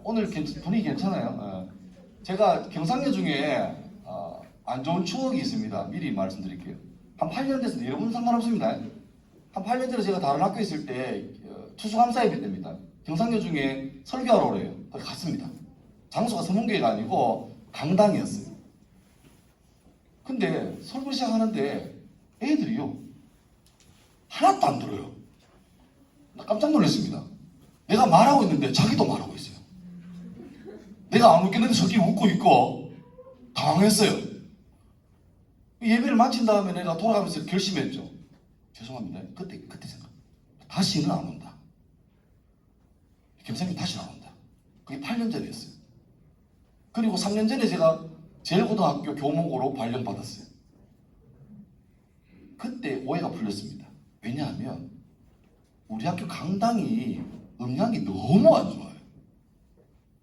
오늘 분위기 괜찮아요. 제가 경상여 중에 안 좋은 추억이 있습니다. 미리 말씀드릴게요. 한 8년 됐을 때 여러분 상관없습니다. 한 8년 전에 제가 다른 학교에 있을 때 추수감사예배 때입니다. 경상여 중에 설교하러 오래요. 거기 갔습니다. 장소가 서문교회가 아니고 강당이었어요. 근데 설교 시작하는데 애들이요 하나도 안 들어요. 나 깜짝 놀랐습니다. 내가 말하고 있는데 자기도 말하고 있어요. 내가 안 웃겠는데 저기 웃고 있고 당황했어요. 예배를 마친 다음에 내가 돌아가면서 결심했죠. 죄송합니다. 그때 생각. 다시는 안 온다. 김사님 다시는 안 온다. 그게 8년 전이었어요. 그리고 3년 전에 제가 제일고등학교 교목으로 발령받았어요. 그때 오해가 풀렸습니다. 왜냐하면 우리 학교 강당이 음량이 너무 안 좋아요.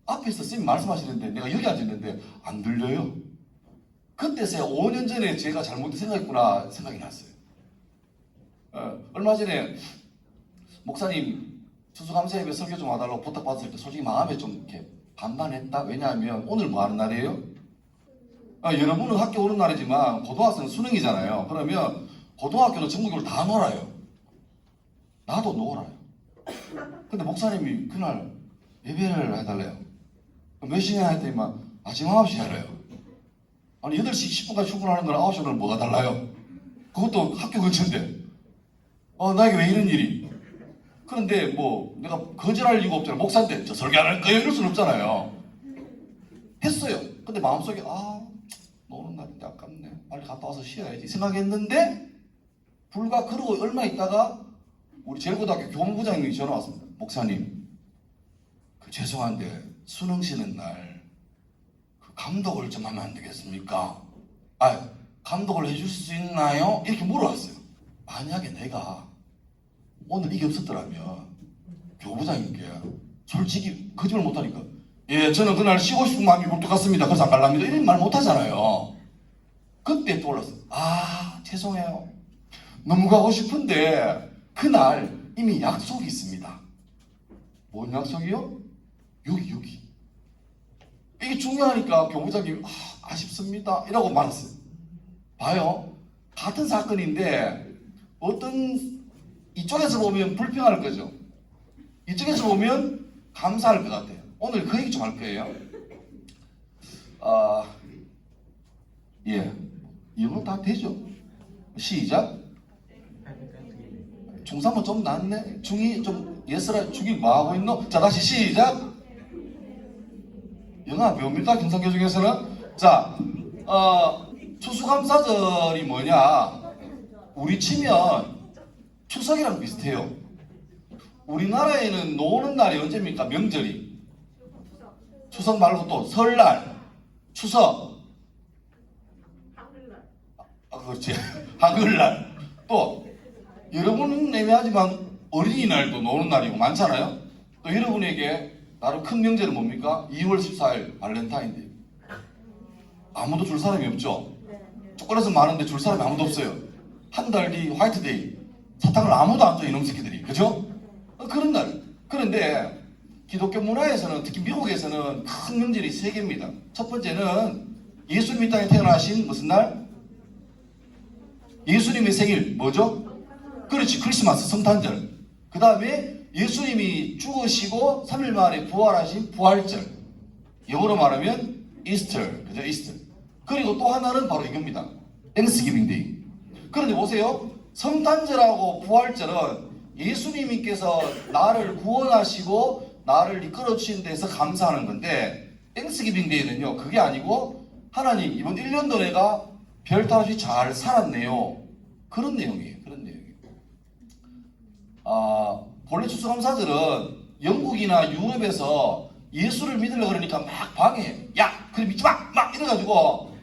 앞에서 선생님 말씀하시는데 내가 여기 앉았는데 안 들려요. 그때서야 5년 전에 제가 잘못된 생각했구나 생각이 났어요. 얼마 전에 목사님 추수감사예배 설교 좀 와달라고 부탁받았을 때 솔직히 마음에 좀 이렇게 반반했다. 왜냐하면 오늘 뭐 하는 날이에요? 여러분은 학교 오는 날이지만 고등학생은 수능이잖아요. 그러면 고등학교는 전국을 다 놀아요. 나도 놀아요. 근데 목사님이 그날 예배를 해달래요. 몇 시에 했더니만 아침 9시에 하래요. 아니 8시 10분까지 출근하는 거랑 9시 오늘 뭐가 달라요? 그것도 학교 근처인데 나에게 왜 이런 일이? 그런데 뭐 내가 거절할 이유가 없잖아요. 목사인데 저 설교 안 할 거예요? 이럴 수는 없잖아요. 했어요. 근데 마음속에 노는 날인데 아깝네. 빨리 갔다 와서 쉬어야지 생각했는데 불과 그러고 얼마 있다가 우리 제일고등학교 교무부장님이 전화 왔습니다. 목사님 죄송한데 수능 쉬는 날 감독을 좀 하면 안 되겠습니까? 감독을 해줄 수 있나요? 이렇게 물어봤어요. 만약에 내가 오늘 이게 없었더라면 교부장님께 솔직히 거짓말 못하니까 저는 그날 쉬고 싶은 마음이 굴뚝 같습니다. 그래서 안 갈랍니다. 이런 말 못하잖아요. 그때 떠올랐어요. 죄송해요. 너무 가고 싶은데 그날 이미 약속이 있습니다. 뭔 약속이요? 여기. 이게 중요하니까 교부장님이 아쉽습니다. 이라고 말했어요. 봐요. 같은 사건인데 어떤 이쪽에서 보면 불평할 거죠. 이쪽에서 보면 감사할 것 같아요. 오늘 그 얘기 좀 할 거예요. 이거 다 되죠? 시작. 중3은 좀 낫네. 중2 좀 예스라 중2 뭐하고 있노? 자 다시 시작. 영아 뭡니까 경상교 중에서는? 자 추수감사절이 뭐냐? 우리 치면 추석이랑 비슷해요. 우리나라에는 노는 날이 언제입니까? 명절이. 추석 말고 또 설날, 추석. 그렇지. 한글날. 또 여러분은 애매하지만 어린이날도 노는 날이고 많잖아요. 또 여러분에게 나름 큰 명절은 뭡니까? 2월 14일 발렌타인데이. 아무도 줄 사람이 없죠. 초콜릿은 많은데 줄 사람이 아무도 없어요. 한 달 뒤 화이트데이. 사탕을 아무도 안 줘 이놈 새끼들이. 그죠? 그런 날. 그런데 기독교 문화에서는 특히 미국에서는 큰 명절이 3개입니다. 첫 번째는 예수님이 땅에 태어나신 무슨 날? 예수님의 생일 뭐죠? 그렇지. 크리스마스 성탄절. 그 다음에 예수님이 죽으시고 3일 만에 부활하신 부활절. 영어로 말하면 이스터. 그죠? 이스터. 그리고 또 하나는 바로 이겁니다. 땡스기빙 데이. 그런데 보세요. 성탄절하고 부활절은 예수님께서 나를 구원하시고 나를 이끌어 주신 데서 감사하는 건데 땡스기빙 데이는요. 그게 아니고 하나님 이번 1년도 내가 별탈 없이 잘 살았네요. 그런 내용이에요. 그런 내용이에요. 본래 추수감사절은 영국이나 유럽에서 예수를 믿으려고 그러니까 막 방해해. 야, 그래 믿지 마! 막 이래가지고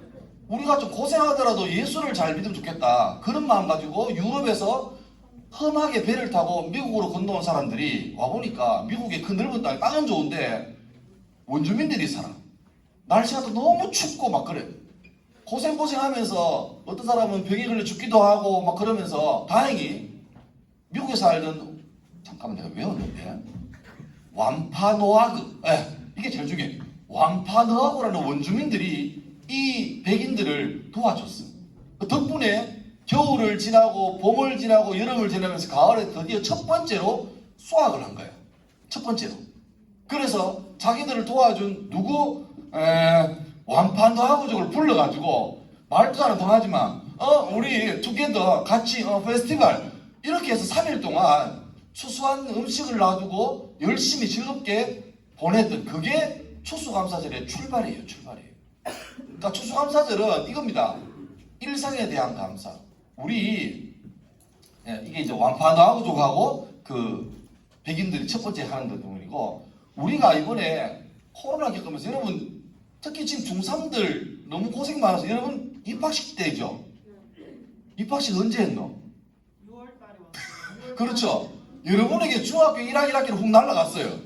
우리가 좀 고생하더라도 예수를 잘 믿으면 좋겠다. 그런 마음 가지고 유럽에서 험하게 배를 타고 미국으로 건너온 사람들이 와보니까 미국의 그 넓은 땅은 좋은데 원주민들이 살아. 날씨가 또 너무 춥고 막 그래. 고생하면서 어떤 사람은 병에 걸려 죽기도 하고 막 그러면서 다행히 미국에 살던 잠깐만 내가 외웠는데 완파노아그 이게 제일 중요해. 완파너하고라는 원주민들이 이 백인들을 도와줬어. 그 덕분에 겨울을 지나고 봄을 지나고 여름을 지나면서 가을에 드디어 첫 번째로 수확을 한 거야. 첫 번째로. 그래서 자기들을 도와준 누구 완파너하고족을 불러가지고 말도 잘 안 통하지만 우리 투게더 같이 페스티벌 이렇게 해서 3일 동안 추수한 음식을 놔두고 열심히 즐겁게 보냈던 그게 추수감사절의 출발이에요. 출발이에요. 그러니까 추수감사절은 이겁니다. 일상에 대한 감사. 우리 이게 이제 완파너하고족하고 그 백인들이 첫 번째 하는 부분이고 우리가 이번에 코로나 겪으면서 여러분 특히 지금 중3들 너무 고생 많아서 여러분 입학식 때죠. 입학식 언제 했노? 6월달에 왔어요. 그렇죠. 여러분에게 중학교 1학년 1학기는 훅 날라갔어요.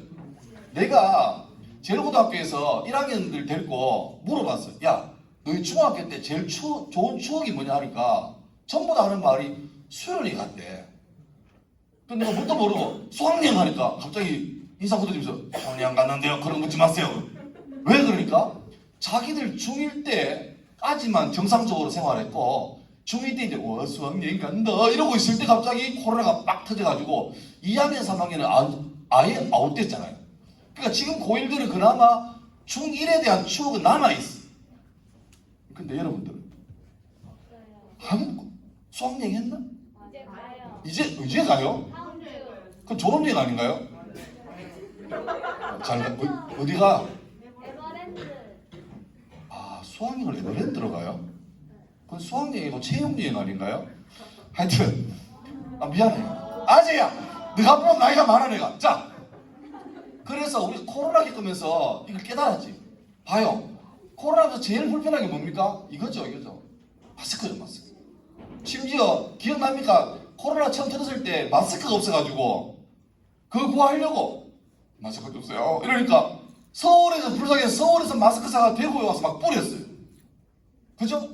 내가 제일고등학교에서 1학년들 데리고 물어봤어요. 야, 너희 중학교 때 제일 좋은 추억이 뭐냐 하니까 전부 다 하는 말이 수련회 갔대. 근데 내가 뭣도 모르고 수학여행 하니까 갑자기 인사 굳어지면서 수학여행 갔는데요. 그런 거 묻지 마세요. 왜 그러니까? 자기들 중1 때까지만 정상적으로 생활했고 중2 때 이제 수학여행 간다 이러고 있을 때 갑자기 코로나가 빡 터져가지고 2학년 3학년은 아예 아웃됐잖아요. 그러니까 지금 고1들은 그나마 중1에 대한 추억은 남아있어. 근데 여러분들은 한국 수학여행 했나? 이제 가요. 이제 가요? 다음 주. 그럼 졸업여행 아닌가요? 어디가? 에버랜드. 아, 수학여행을 에버랜드로 가요? 그건 수학여행이고 체험여행 아닌가요? 하여튼 미안해. 아재야, 네가 보면 나이가 많아 내가. 자, 그래서 우리 코로나 겪으면서 이걸 깨달았지. 봐요. 코로나에서 제일 불편한 게 뭡니까? 이거죠. 마스크죠, 마스크. 심지어 기억납니까? 코로나 처음 터졌을 때 마스크가 없어가지고 그거 구하려고 마스크 없어요. 이러니까 서울에서 마스크 사가 대구에 와서 막 뿌렸어요. 그죠?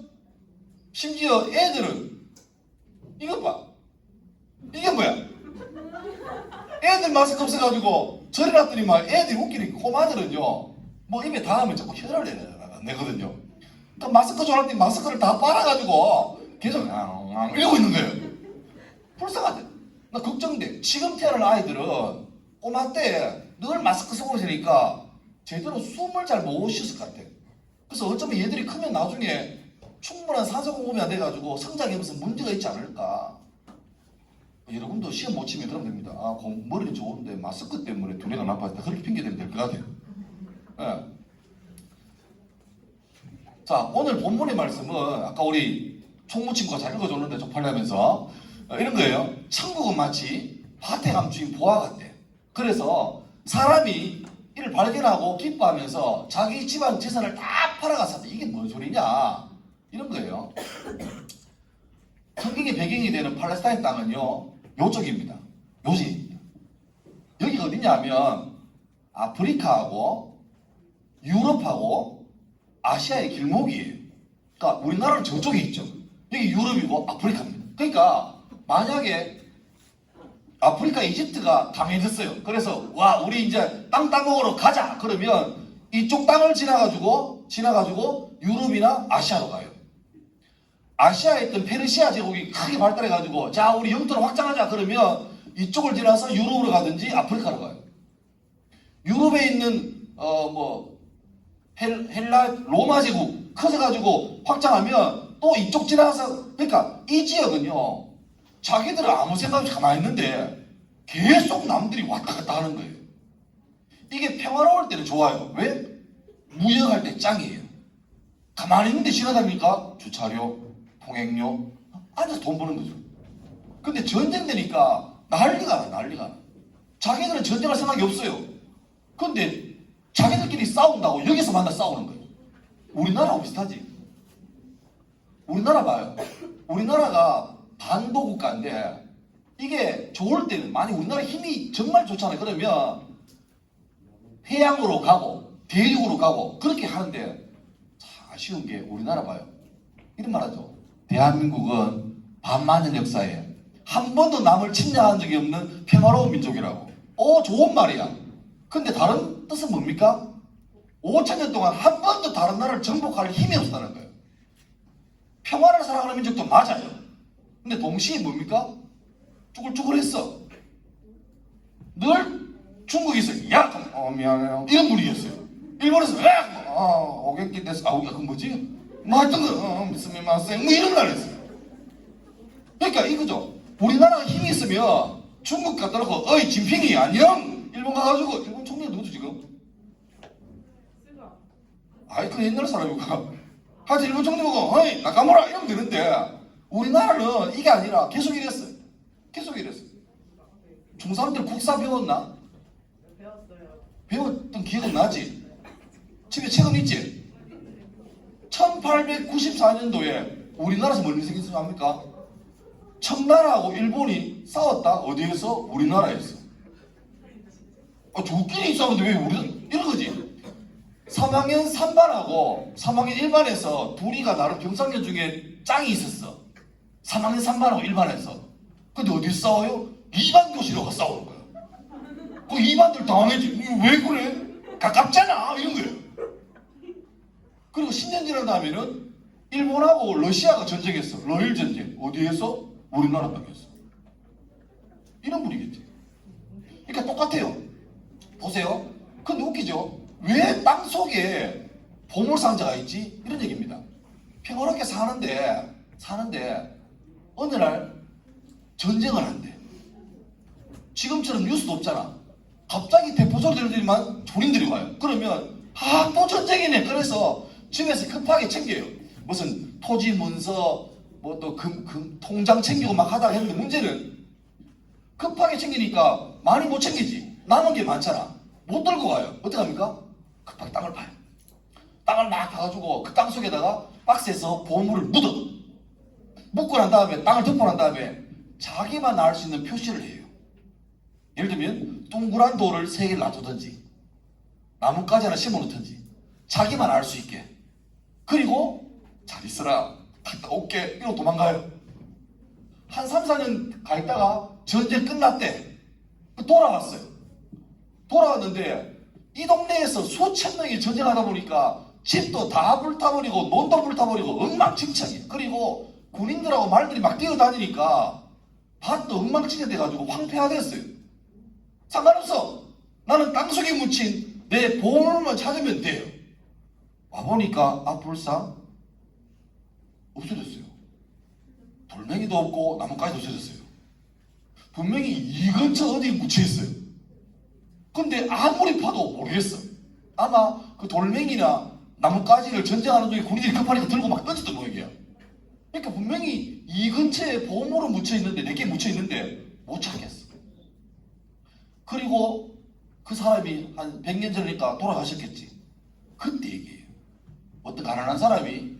심지어 애들은 이것 봐. 이게 뭐야? 애들 마스크 없어가지고 저리 놨더니 막 애들이 웃기니까 꼬마들은요 뭐 입에 닿으면 자꾸 혀를 내거든요. 그러니까 마스크 졸았더니 마스크를 다 빨아가지고 계속 이러고 있는 거예요. 불쌍하대. 나 걱정돼. 지금 태어날 아이들은 꼬마 때 늘 마스크 쓰고 있으니까 제대로 숨을 잘 못 쉬었을 것 같아. 그래서 어쩌면 얘들이 크면 나중에 충분한 산소 공급이 안 돼가지고 성장에 무슨 문제가 있지 않을까. 여러분도 시험 못 치면 그러면 됩니다. 아, 머리는 좋은데 마스크 때문에 두뇌가 나빠졌다. 그렇게 핑계대면 될 것 같아요. 네. 자, 오늘 본문의 말씀은 아까 우리 총무친구가 잘 읽어줬는데 쪽팔리면서 이런 거예요. 천국은 마치 밭에 감추인 보화 같대. 그래서 사람이 이를 발견하고 기뻐하면서 자기 집안 재산을 다 팔아갔었다. 이게 뭔 소리냐? 이런 거예요. 성경의 배경이 되는 팔레스타인 땅은요, 요쪽입니다. 요지입니다. 여기가 어디냐 하면 아프리카하고 유럽하고 아시아의 길목이에요. 그러니까 우리나라는 저쪽에 있죠. 여기 유럽이고 아프리카입니다. 그러니까 만약에 아프리카 이집트가 강해졌어요. 그래서 와 우리 이제 땅 따먹으러 가자. 그러면 이쪽 땅을 지나가지고 유럽이나 아시아로 가요. 아시아에 있던 페르시아 제국이 크게 발달해가지고 자 우리 영토를 확장하자. 그러면 이쪽을 지나서 유럽으로 가든지 아프리카로 가요. 유럽에 있는 헬라 로마 제국 커져가지고 확장하면 또 이쪽 지나가서 그러니까 이 지역은요 자기들은 아무 생각 없이 가만히 있는데 계속 남들이 왔다 갔다 하는 거예요. 이게 평화로울 때는 좋아요. 왜? 무역할 때 짱이에요. 가만히 있는데 지나다니까 주차료, 통행료 앉아서 돈 버는 거죠. 근데 전쟁 되니까 난리가 나. 자기들은 전쟁할 생각이 없어요. 근데 자기들끼리 싸운다고 여기서 만나 싸우는 거예요. 우리나라하고 비슷하지. 우리나라 봐요. 우리나라가 반도 국가인데 이게 좋을 때는 만약 우리나라 힘이 정말 좋잖아요. 그러면 해양으로 가고 대륙으로 가고 그렇게 하는데 아쉬운 게 우리나라 봐요. 이런 말 하죠. 대한민국은 반만년 역사에 한 번도 남을 침략한 적이 없는 평화로운 민족이라고. 좋은 말이야. 근데 다른 뜻은 뭡니까? 5천 년 동안 한 번도 다른 나라를 정복할 힘이 없었다는 거예요. 평화를 사랑하는 민족도 맞아요. 근데 동시에 뭡니까? 쭈글쭈글했어. 늘 중국에서 야, 미안해요 이런 분위기였어요. 일본에서 야, 오겠기 됐어. 그 뭐지? 뭐 하여튼 스미마셍 뭐 이런 말 했어요. 그러니까 이거죠. 우리나라가 힘이 있으면 중국 갖다 놓고 어이 진핑이 안녕 일본 가가지고 일본 총리 누구죠 지금? 아이 그 옛날 사람이고 하여튼 일본 총리 보고 어이 나카무라 이러면 되는데 우리나라는 이게 아니라 계속 이랬어요. 계속 이랬어요. 중3 때 국사 배웠나? 배웠어요. 배웠던 기억은 나지? 집에 책은 있지? 1894년도에 우리나라에서 뭔 일이 생겼습니까? 합니까? 청나라하고 일본이 싸웠다. 어디에서? 우리나라에서. 저끼리 싸우는데 왜 우리 이런 거지? 3학년 3반하고 3학년 1반에서 둘이가 나름 경상년 중에 짱이 있었어. 3학년 3반하고 1반에서. 근데 어디서 싸워요? 2반 교실로 가서 싸우는 거야. 그 2반들 당황했지. 왜 그래? 가깝잖아. 이런 거예요. 그리고 10년 지난 다음에는 일본하고 러시아가 전쟁했어. 러일 전쟁. 어디에서? 우리나라 땅에서. 이런 분위기지. 그러니까 똑같아요. 보세요. 근데 웃기죠? 왜 땅 속에 보물상자가 있지? 이런 얘기입니다. 평화롭게 사는데 어느 날 전쟁을 한대. 지금처럼 뉴스도 없잖아. 갑자기 대포 소리 들리더니만 군인들이 와요. 그러면 또 전쟁이네. 그래서 집에서 급하게 챙겨요. 무슨 토지 문서 뭐 또 통장 챙기고 막 하다가 했는데 문제는 급하게 챙기니까 많이 못 챙기지. 남은 게 많잖아. 못 들고 가요. 어떻게 합니까? 급하게 땅을 파요. 땅을 막 파가지고 그 땅 속에다가 박스에서 보물을 묻고 난 다음에 땅을 덮고 난 다음에 자기만 알 수 있는 표시를 해요. 예를 들면 동그란 돌을 3개를 놔두든지 나뭇가지 하나 심어놓든지 자기만 알 수 있게. 그리고 잘 있어라 갔다 올게 이러고 도망가요. 한 3, 4년 가 있다가 전쟁 끝났대. 돌아왔어요. 돌아왔는데 이 동네에서 수천 명이 전쟁하다 보니까 집도 다 불타버리고 논도 불타버리고 엉망진창이에요. 그리고 군인들하고 말들이 막 뛰어다니니까 밭도 엉망진창이 돼가지고 황폐화됐어요. 상관없어. 나는 땅속에 묻힌 내 보물만 찾으면 돼요. 와보니까 불상 없어졌어요. 돌멩이도 없고 나뭇가지도 없어졌어요. 분명히 이 근처 어디에 묻혀있어요. 근데 아무리 파도 모르겠어. 아마 그 돌멩이나 나뭇가지를 전쟁하는 중에 군인들이 급하니까 들고 막 던졌던 모양이야. 그러니까 분명히 이 근처에 보물은 묻혀있는데 내게 묻혀있는데 못 찾겠어. 그리고 그 사람이 한 100년 전이니까 돌아가셨겠지. 그때 얘기해요. 어떤 가난한 사람이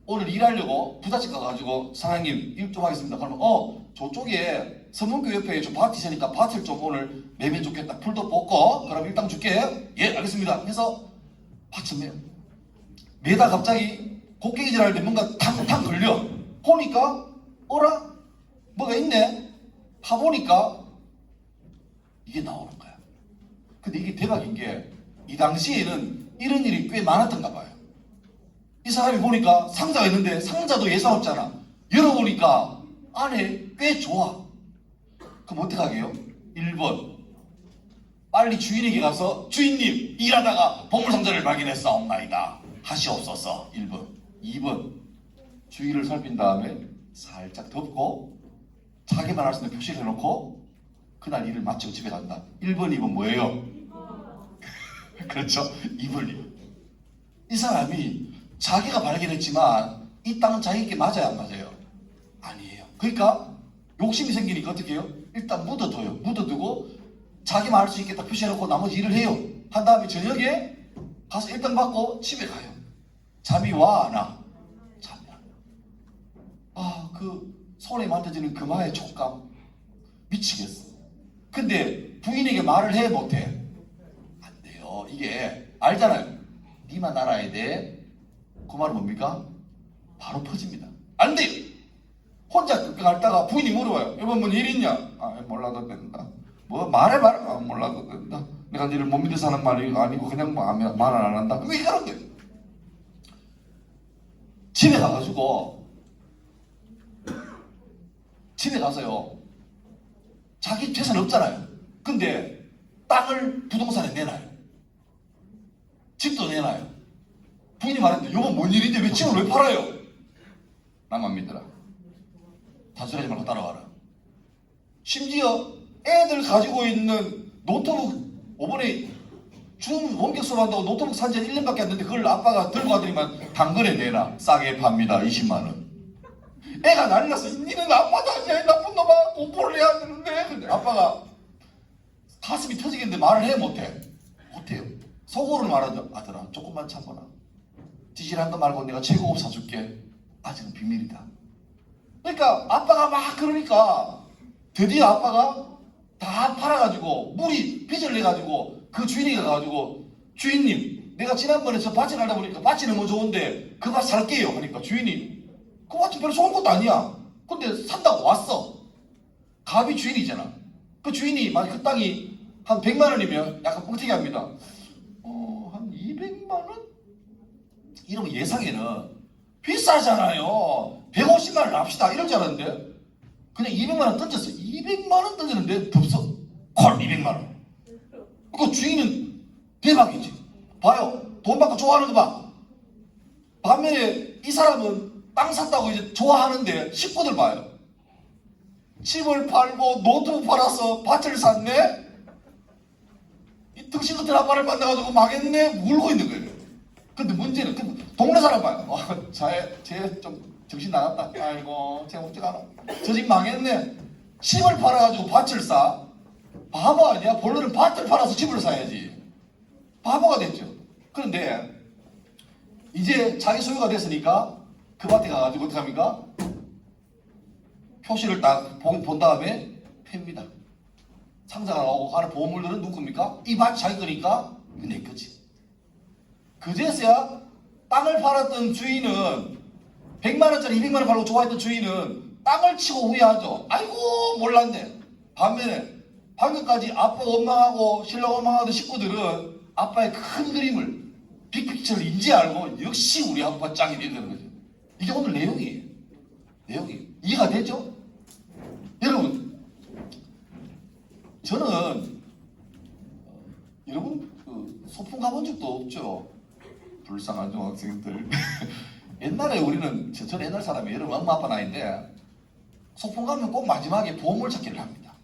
오늘 일하려고 부잣집 가가지고 사장님 일 좀 하겠습니다. 그러면 저쪽에 서문교 옆에 좀 밭이 있으니까 밭을 좀 오늘 매면 좋겠다. 풀도 뽑고 그럼 일당 줄게. 예 알겠습니다. 해서 밭을 매요. 매다 갑자기 곡괭이질 하는데 뭔가 탕탕 걸려. 보니까 어라? 뭐가 있네? 파보니까 이게 나오는 거야. 근데 이게 대박인 게 이 당시에는 이런 일이 꽤 많았던가 봐요. 이 사람이 보니까 상자가 있는데 상자도 예사롭잖아. 열어보니까 안에 꽤 좋아. 그럼 어떻게 하게요? 1번 빨리 주인에게 가서 주인님 일하다가 보물상자를 발견했사옵나이다 하시옵소서. 1번. 2번 주위를 살핀 다음에 살짝 덮고 자기만 할 수 있는 표시를 해놓고 그날 일을 마치고 집에 간다. 1번, 2번 뭐예요? 그렇죠? 2번, 2번. 이 사람이 자기가 발견했지만 이 땅은 자기에게 맞아요 안 맞아요? 아니에요. 그러니까 욕심이 생기니까 어떻게 해요? 일단 묻어둬요. 묻어두고 자기만 알 수 있겠다 표시해놓고 나머지 일을 해요. 한 다음에 저녁에 가서 1등 받고 집에 가요. 잠이 와? 안 와? 잠이 안 와. 그 손에 만져지는 금화의 촉감 미치겠어. 근데 부인에게 말을 해 못해? 안 돼요. 이게 알잖아요. 니만 알아야 돼. 그 말은 뭡니까? 바로 퍼집니다. 안 돼요. 혼자 끙끙 앓다가 부인이 물어봐요. 이번 뭔 일 있냐? 몰라도 된다. 뭐 말해봐라. 몰라. 내가 너를 못 믿을 사람 말이 아니고 그냥 말을 안 한다. 왜 이러는 거야? 집에 가서요. 자기 재산 없잖아요. 근데 땅을 부동산에 내놔요. 집도 내놔요. 부인이 말했는데 여보 뭔 일인데 왜 집을 왜 팔아요? 나만 믿어라. 단순하지 말고 따라와라. 심지어 애들 가지고 있는 노트북 이번에 중 원격 수업한다고 노트북 산지 1년밖에 안 됐는데 그걸 아빠가 들고 가더니만 당근에 내놔. 싸게 팝니다. 20만 원. 애가 난리 났어. 니는 아빠도 아니야. 나쁜 놈아. 공부를 해야 되는데. 근데 아빠가 가슴이 터지겠는데 말을 해 못해. 못해요. 속으로 말하죠. 아들아 조금만 참거라. 지질한 거 말고 내가 최고급 사줄게. 아직은 비밀이다. 그러니까 아빠가 막 그러니까 드디어 아빠가 다 팔아가지고 물이 빚을 내가지고 그 주인이 가가지고 주인님 내가 지난번에 저 밭에 가다 보니까 밭이 너무 좋은데 그 밭 살게요. 하니까 주인이 그 밭이 별로 좋은 것도 아니야. 근데 산다고 왔어. 갑이 주인이잖아. 그 주인이 만약 그 땅이 한 100만 원이면 약간 뻥튀기 합니다. 한 200만 원? 이러면 예상에는 비싸잖아요. 150만 원 합시다. 이럴 줄 알았는데 그냥 200만 원 던졌어. 200만 원 던졌는데 덥석 콜 200만 원. 그 주인은 대박이지. 봐요. 돈 받고 좋아하는 거 봐. 반면에 이 사람은 땅 샀다고 이제 좋아하는데 식구들 봐요. 집을 팔고 노트북 팔아서 밭을 샀네. 이 등신 같은 아빠를 만나가지고 망했네. 울고 있는 거예요. 근데 문제는 동네 사람 봐요. 쟤 좀 정신 나갔다. 아이고 쟤 어떡하나. 저 집 망했네. 집을 팔아가지고 밭을 사. 바보 아니야? 본래는 밭을 팔아서 집을 사야지. 바보가 됐죠. 그런데 이제 자기 소유가 됐으니까 그 밭에 가가지고 어떻게 합니까? 표시를 딱 본 다음에 팹니다. 상자가 나오고 가는 보물들은 누구 겁니까? 이 밭 자기 거니까 이거 내 거지. 그제서야 땅을 팔았던 주인은 100만 원짜리 200만 원 팔고 좋아했던 주인은 땅을 치고 후회하죠. 아이고 몰랐네. 반면에 방금까지 아빠 원망하고 신랑 원망하던 식구들은 아빠의 큰 그림을 빅픽처를 인지 알고 역시 우리 아빠 짱이 되는 거죠. 이게 오늘 내용이에요. 내용이 이해가 되죠? 여러분 저는 여러분 소풍 가본 적도 없죠. 불쌍한 중학생들. 옛날에 우리는 저는 옛날 사람이에요. 여러분 엄마 아빠 나이인데 소풍 가면 꼭 마지막에 보물찾기를 합니다.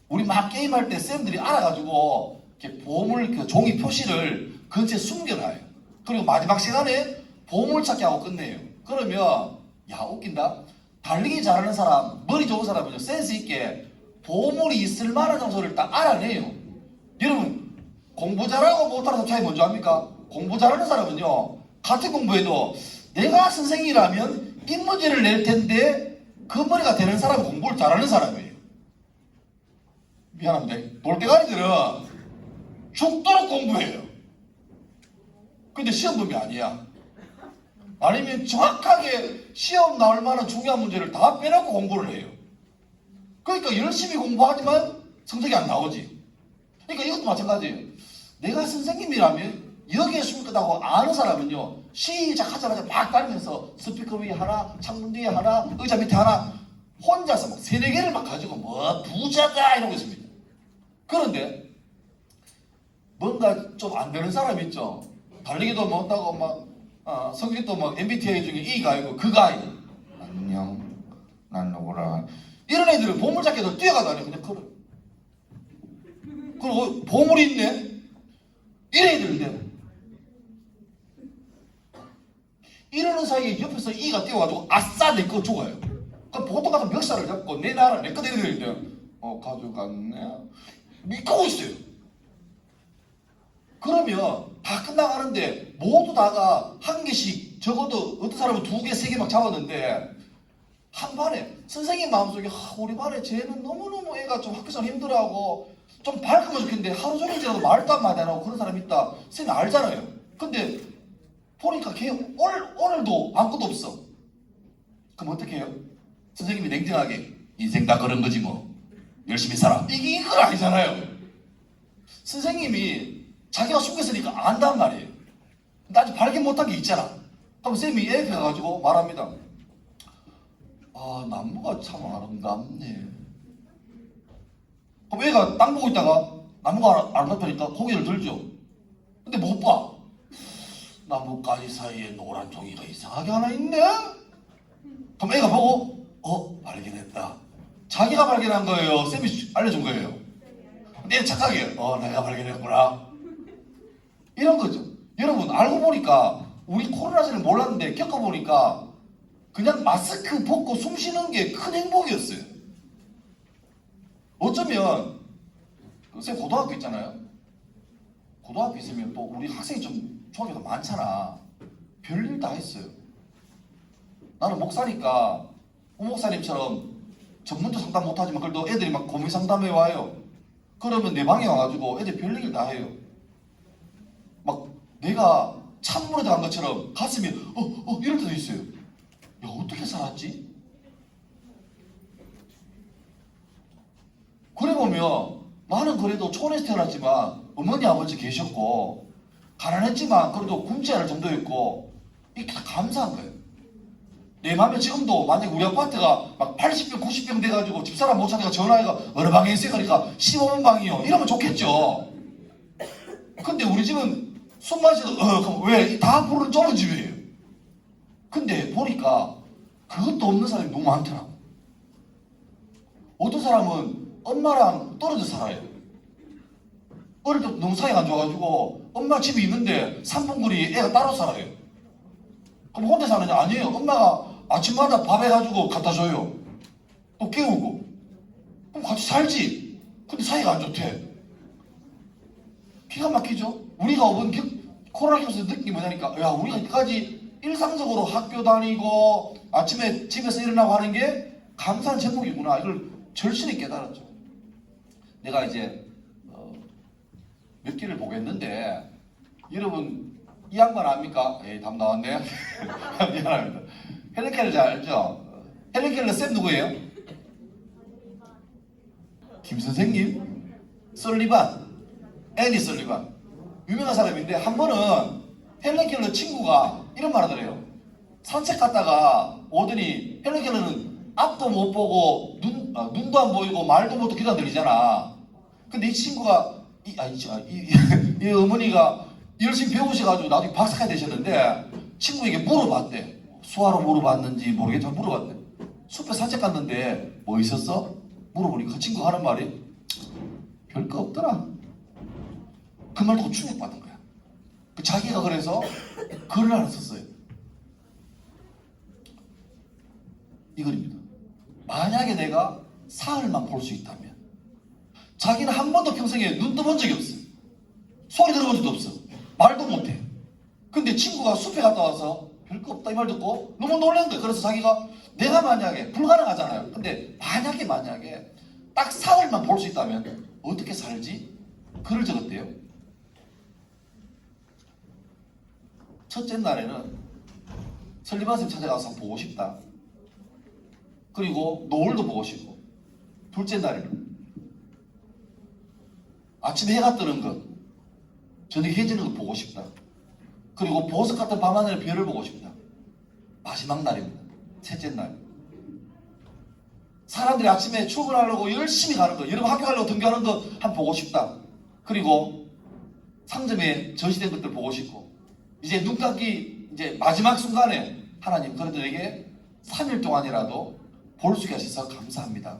우리 막 게임할 때 쌤들이 알아가지고 이렇게 보물 그 종이 표시를 근처에 숨겨놔요. 그리고 마지막 시간에 보물찾기하고 끝내요. 그러면 야 웃긴다. 달리기 잘하는 사람, 머리 좋은 사람은요 센스 있게 보물이 있을 만한 장소를 딱 알아내요. 여러분 공부 잘하고 못하는 사람 차이 뭔지 압니까? 공부 잘하는 사람은요 같은 공부해도 내가 선생이라면 인문제를 낼 텐데 그 머리가 되는 사람은 공부를 잘하는 사람이에요. 미안합니다. 돌대가리들은 죽도록 공부해요. 근데 시험 보면 아니야. 아니면 정확하게 시험 나올 만한 중요한 문제를 다 빼놓고 공부를 해요. 그러니까 열심히 공부하지만 성적이 안 나오지. 그러니까 이것도 마찬가지예요. 내가 선생님이라면 여기에 숨을 거다고 아는 사람은요 시작하자마자 막 다니면서 스피커 위에 하나, 창문 뒤에 하나, 의자 밑에 하나 혼자서 막 3-4개를 막 가지고 뭐 부자다 이러고 있습니다. 그런데 뭔가 좀 안 되는 사람 있죠. 달리기도 못하고 막 성적도 막 MBTI 중에 E가 아니고 그가 아니고 안녕 난 누구라 이런 애들은 보물찾기도 뛰어가다니 그냥 걸어. 그리고 보물이 있네 이런 애들인데 이러는 사이에 옆에서 E가 뛰어가지고 아싸 내 거 죽어요. 그럼 보통 같은 멱살을 잡고 내 나라 내 거 내리는데 가져갔네 믿고 있어요. 그러면 다 끝나가는데 모두 다가 한 개씩 적어도 어떤 사람은 2개, 3개 막 잡았는데 한 반에 선생님 마음속에 우리 반에 쟤는 너무너무 애가 좀 학교생활 힘들어하고 좀 밝으면 좋겠는데 하루 종일 지나도 말도 한마디 안 하고 그런 사람 있다. 선생님 알잖아요. 근데 보니까 걔 오늘도 아무것도 없어. 그럼 어떻게 해요? 선생님이 냉정하게 인생 다 그런 거지 뭐. 열심히 살아. 이게 이건 아니잖아요. 선생님이 자기가 숨겼으니까 안단 말이에요. 근데 아직 발견 못한 게 있잖아. 그럼 쌤이 애 옆에 가가지고 말합니다. 아, 나무가 참 아름답네. 그럼 애가 땅 보고 있다가 나무가 아름답다니까 고개를 들죠. 근데 못 봐. 나뭇가지 사이에 노란 종이가 이상하게 하나 있네? 그럼 애가 보고 발견했다. 자기가 발견한 거예요? 쌤이 알려준 거예요? 근데 얘 착하게 내가 발견했구나. 이런 거죠. 여러분 알고 보니까 우리 코로나 전에 몰랐는데 겪어보니까 그냥 마스크 벗고 숨 쉬는 게 큰 행복이었어요. 어쩌면 쌤 고등학교 있잖아요. 고등학교 있으면 또 우리 학생이 좀 중학교도 많잖아. 별일 다 했어요. 나는 목사니까 우 목사님처럼 전문도 상담 못하지만 그래도 애들이 막 고민 상담해 와요. 그러면 내 방에 와가지고 애들 별일 다 해요. 막 내가 찬물에 들어간 것처럼 가슴이 이럴 때도 있어요. 야, 어떻게 살았지? 그래 보면 나는 그래도 초원에서 태어났지만 어머니 아버지 계셨고 가난했지만 그래도 굶지 않을 정도였고 이게 다 감사한 거예요. 내 맘에 지금도 만약 우리 아파트가 막 80평 90평 돼가지고 집사람 못 찾아가 전화해가 어느 방에 있어요? 그러니까 15분 방이요 이러면 좋겠죠. 근데 우리 집은 숨만 쉬어도 왜? 다 부르는 좁은 집이에요. 근데 보니까 그것도 없는 사람이 너무 많더라고. 어떤 사람은 엄마랑 떨어져 살아요. 어릴 때 너무 사이가 안 좋아가지고 엄마 집이 있는데 3분 거리 애가 따로 살아요. 그럼 혼자 사느냐? 아니에요. 엄마가 아침마다 밥 해가지고 갖다 줘요. 또 깨우고. 그럼 같이 살지. 근데 사이가 안 좋대. 기가 막히죠? 우리가 코로나 기면서 느낀 게 뭐냐니까 야 우리가 이때까지 일상적으로 학교 다니고 아침에 집에서 일어나고 하는 게 감사한 제목이구나. 이걸 절실히 깨달았죠. 내가 이제 몇 개를 보겠는데 여러분 이 양반 압니까? 답 나왔네요. 미안합니다. 헬렌 켈러 잘 알죠? 헬렌 켈러 쌤 누구예요? 김 선생님? 설리반, 애니 설리반. 유명한 사람인데 한 번은 헬렌 켈러 친구가 이런 말을 하더래요. 산책 갔다가 오더니 헬렌 켈러는 앞도 못 보고 눈도 안 보이고 말도 못하고 귀도 안 들리잖아. 근데 이 친구가 이 어머니가 열심히 배우셔가지고 나중에 박사가 되셨는데 친구에게 물어봤대. 수화로 물어봤는지 모르겠지만 물어봤대. 숲에 산책 갔는데 뭐 있었어? 물어보니까 그 친구가 하는 말이 별거 없더라. 그 말 듣고 충격받은 거야. 자기가 그래서 글을 하나 썼어요. 이글입니다. 만약에 내가 사흘만 볼 수 있다면 자기는 한 번도 평생에 눈 떠본 적이 없어. 소리 들어본 적도 없어. 말도 못해. 근데 친구가 숲에 갔다 와서 별거 없다 이 말 듣고 너무 놀란 거야. 그래서 자기가 내가 만약에 불가능하잖아요. 근데 만약에 딱 사흘만 볼 수 있다면 어떻게 살지? 글을 적었대요. 첫째 날에는 설리반 쌤 찾아가서 보고 싶다. 그리고 노을도 보고 싶고. 둘째 날에는 아침에 해가 뜨는 것, 저녁에 해 지는 거 보고 싶다. 그리고 보석 같은 밤하늘의 별을 보고 싶다. 마지막 날입니다. 셋째 날. 사람들이 아침에 출근하려고 열심히 가는 거, 여러분 학교 가려고 등교하는 거 한번 보고 싶다. 그리고 상점에 전시된 것들 보고 싶고, 이제 눈 감기 이제 마지막 순간에 하나님 그래도 내게 3일 동안이라도 볼 수 있게 하셔서 감사합니다.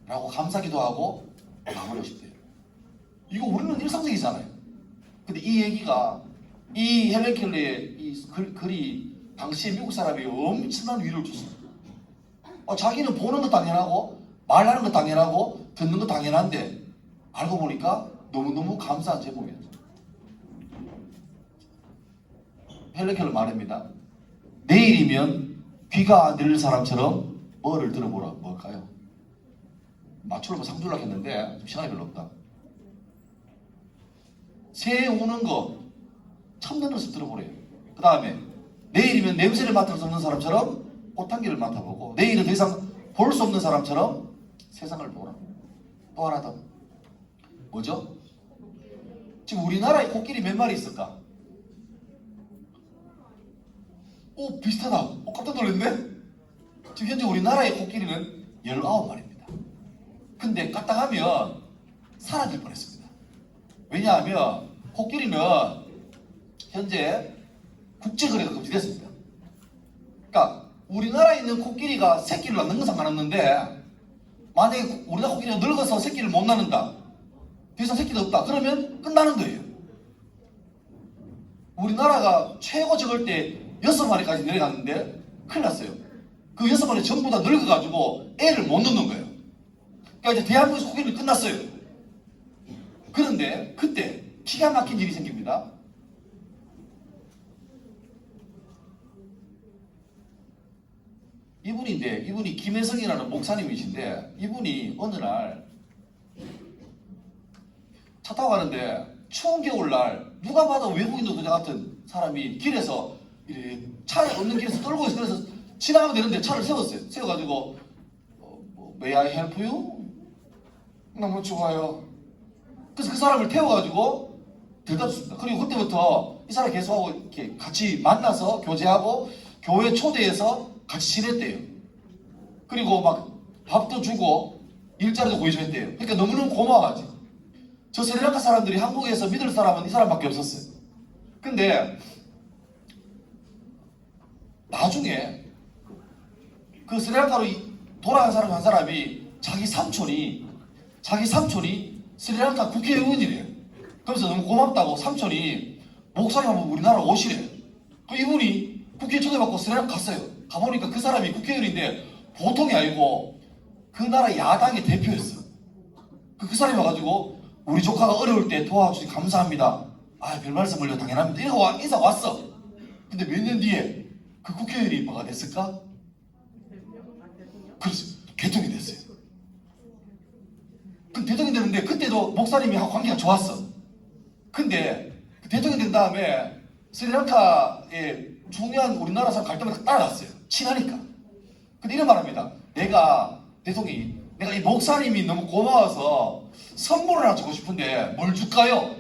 라고 감사기도 하고 마무리하고 싶대요. 이거 우리는 일상적이잖아요. 근데 이 얘기가 이 헬렌 켈러의 이 글이 당시에 미국 사람이 엄청난 위로를 줬어요. 자기는 보는 거 당연하고 말하는 거 당연하고 듣는 거 당연한데 알고 보니까 너무너무 감사한 제목이었죠. 헬렌 켈러 말입니다. 내일이면 귀가 안 들릴 사람처럼 뭐를 들어보라. 뭘까요? 맞추려고 상주려고 했는데 시간이 별로 없다. 새 우는 거 처음 듣는 것을 들어보래요. 그 다음에 내일이면 냄새를 맡을 수 없는 사람처럼 꽃향기를 맡아보고 내일은 더 이상 볼 수 없는 사람처럼 세상을 보라. 또 하나 더. 뭐죠? 지금 우리나라에 코끼리 몇 마리 있을까? 오, 비슷하다. 깜짝 놀랐네? 지금 현재 우리나라의 코끼리는 19마리입니다. 근데 까딱하면 사라질 뻔했습니다. 왜냐하면 코끼리는 현재 국제거래가 금지됐습니다. 그러니까 우리나라에 있는 코끼리가 새끼를 낳는 건 상관없는데 만약에 우리나라 코끼리가 늙어서 새끼를 못 낳는다. 더 이상 새끼도 없다. 그러면 끝나는 거예요. 우리나라가 최고 적을 때 6마리까지 내려갔는데 큰일 났어요. 그 6마리 전부 다 늙어가지고 애를 못 낳는 거예요. 그러니까 이제 대한민국 코끼리는 끝났어요. 그런데 그때 기가 막힌 일이 생깁니다. 이분이 김혜성이라는 목사님이신데 이분이 어느 날 차 타고 가는데 추운 겨울날 누가 봐도 외국인 노동자 같은 사람이 길에서 차에 없는 길에서 떨고 있어. 그래서 지나가면 되는데 차를 세웠어요. 세워가지고 May I help you? 너무 좋아요. 그래서 그 사람을 태워가지고 데려다 줬습니다. 그리고 그때부터 이 사람 계속하고 이렇게 같이 만나서 교제하고 교회 초대해서 같이 지냈대요. 그리고 막 밥도 주고 일자리도 구해줬대요. 그러니까 너무너무 고마워하지. 저 스리랑카 사람들이 한국에서 믿을 사람은 이 사람밖에 없었어요. 근데 나중에 그 스리랑카로 돌아간 사람 한 사람이 자기 삼촌이 스리랑카 국회의원이래요. 그래서 너무 고맙다고 삼촌이 목사님 한번 우리나라 오시래요. 그 이분이 국회 초대받고 스리랑카 갔어요. 가보니까 그 사람이 국회의원인데 보통이 아니고 그 나라 야당의 대표였어. 그 사람이 와가지고 우리 조카가 어려울 때 도와주시 감사합니다. 아, 별 말씀을요, 당연합니다. 이러고 인사 왔어. 근데 몇 년 뒤에 그 국회의원이 뭐가 됐을까? 그렇죠. 대통령이 됐어요. 그 대통령이 됐는데 그때도 목사님이하고 관계가 좋았어. 근데 그 대통령이 된 다음에 스리랑카에 중요한 우리나라 사람 갈 때마다 따라갔어요. 친하니까. 근데 이런 말합니다. 내가 이 목사님이 너무 고마워서 선물을 하나 주고 싶은데 뭘 줄까요?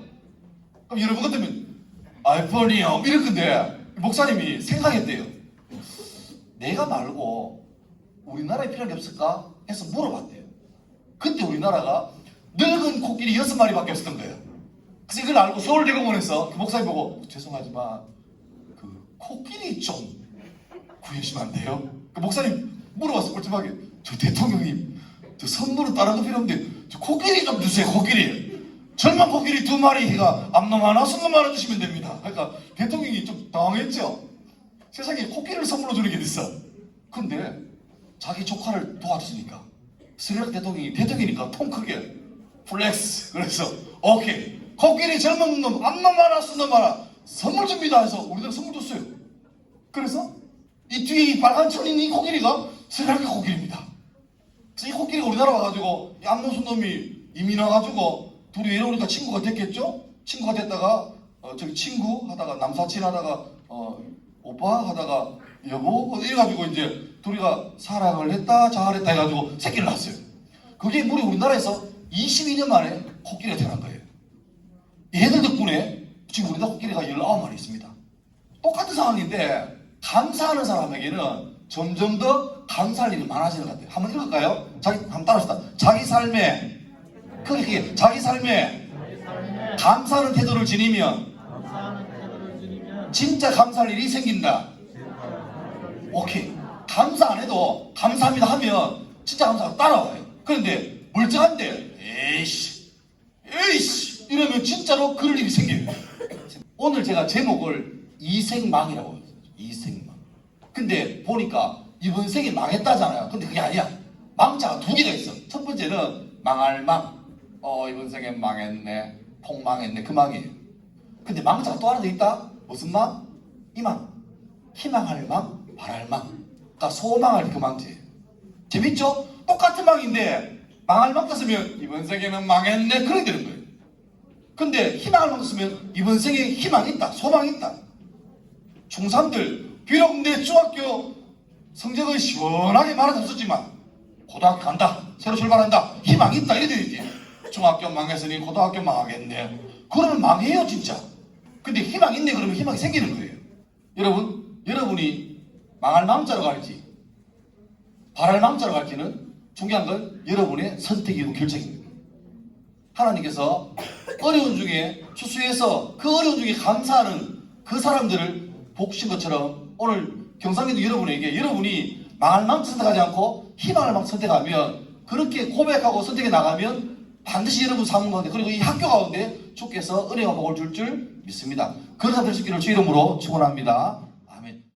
그럼 여러분 같으면 아이폰이요 이럴 건데 목사님이 생각했대요. 내가 말고 우리나라에 필요한 게 없을까? 해서 물어봤대요. 그때 우리나라가 늙은 코끼리 6마리밖에 없었던 거예요. 그래서 이걸 알고 서울대공원에서 그 목사님 보고 죄송하지만 그 코끼리 좀 구해주시면 안 돼요? 그 목사님 물어봤어. 꼴찌하게 저 대통령님 저 선물은 다른 거 필요 없는데 저 코끼리 좀 주세요. 코끼리 젊은 코끼리 2마리가 암놈 하나 순놈 하나 주시면 됩니다. 그러니까 대통령이 좀 당황했죠. 세상에 코끼리를 선물로 주는 게 있어. 근데 자기 조카를 도와줬으니까 스리랑카 대통령이니까 통 크게 플렉스. 그래서 오케이 코끼리 젊은 놈 암놈 하나 순놈 하나 선물 줍니다 해서 우리나라 선물 줬어요. 그래서 이 뒤에 이 빨간 천인 이 코끼리가 스리랑카 코끼리입니다. 그래서 이 코끼리가 우리나라 와가지고 이 암놈 순놈이 이민 와가지고 둘이 이러니까 친구가 됐겠죠? 친구가 됐다가 저기 친구 하다가 남사친 하다가 오빠 하다가 여보 이래가지고 이제 둘이가 사랑을 했다 자활했다 해가지고 새끼를 낳았어요. 그게 무려 우리나라에서 22년 만에 코끼리가 태어난 거예요. 얘들 덕분에 지금 우리나라 코끼리가 19마리 있습니다. 똑같은 상황인데 감사하는 사람에게는 점점 더 감사할 일이 많아지는 것 같아요. 한번 읽을까요? 한번 따라합시다. 자기 삶에 크게 자기 삶에 감사하는 태도를 지니면 진짜 감사할 일이 생긴다. 오케이. 감사 안 해도 감사합니다 하면 진짜 감사가 따라와요. 그런데 멀쩡한데 에이씨 이러면 진짜로 그럴 일이 생겨요. 오늘 제가 제목을 이생망이라고 했어요. 이생망. 근데 보니까 이번 생이 망했다잖아요. 근데 그게 아니야. 망자가 2개가 있어. 첫 번째는 망할 망. 이번 생엔 망했네. 폭망했네. 그 망이에요. 근데 망자가 또 하나 더 있다. 무슨 망? 이 망. 희망할 망, 바랄 망. 그러니까 소망할 그 망자예요. 재밌죠? 똑같은 망인데 망할 망 썼으면 이번 생에는 망했네. 그렇게 되는 거예요. 근데 희망할 망 썼으면 이번 생에 희망이 있다. 소망이 있다. 중3들 비록 내 중학교 성적을 시원하게 말은 없었지만 고등학교 간다. 새로 출발한다. 희망 있다. 이래 되지. 중학교 망했으니 고등학교 망하겠네. 그러면 망해요 진짜. 근데 희망 있네 그러면 희망이 생기는 거예요. 여러분이 망할 망자로 갈지 바랄 망자로 갈지는 중요한 건 여러분의 선택이고 결정입니다. 하나님께서 어려운 중에 추수해서 그 어려운 중에 감사하는 그 사람들을 복신 것처럼 오늘 경상기도 여러분이 망할 망자 선택하지 않고 희망을 막 선택하면 그렇게 고백하고 선택해 나가면 반드시 여러분 삶 가운데 그리고 이 학교 가운데 주께서 은혜와 복을 줄 믿습니다. 그러다 될 수 있기를 주 이름으로 축원합니다.